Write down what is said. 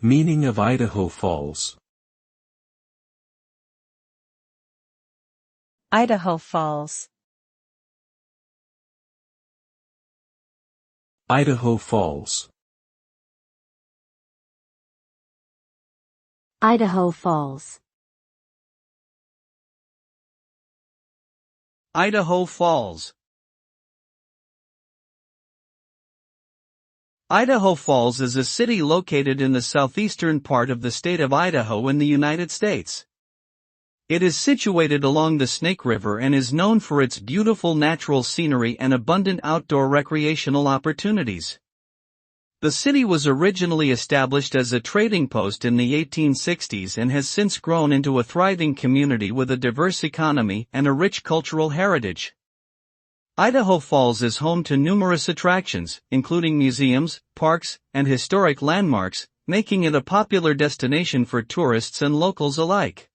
Meaning of Idaho Falls. Idaho Falls. Idaho Falls. Idaho Falls. Idaho Falls. Idaho Falls is a city located in the southeastern part of the state of Idaho in the United States. It is situated along the Snake River and is known for its beautiful natural scenery and abundant outdoor recreational opportunities. The city was originally established as a trading post in the 1860s and has since grown into a thriving community with a diverse economy and a rich cultural heritage. Idaho Falls is home to numerous attractions, including museums, parks, and historic landmarks, making it a popular destination for tourists and locals alike.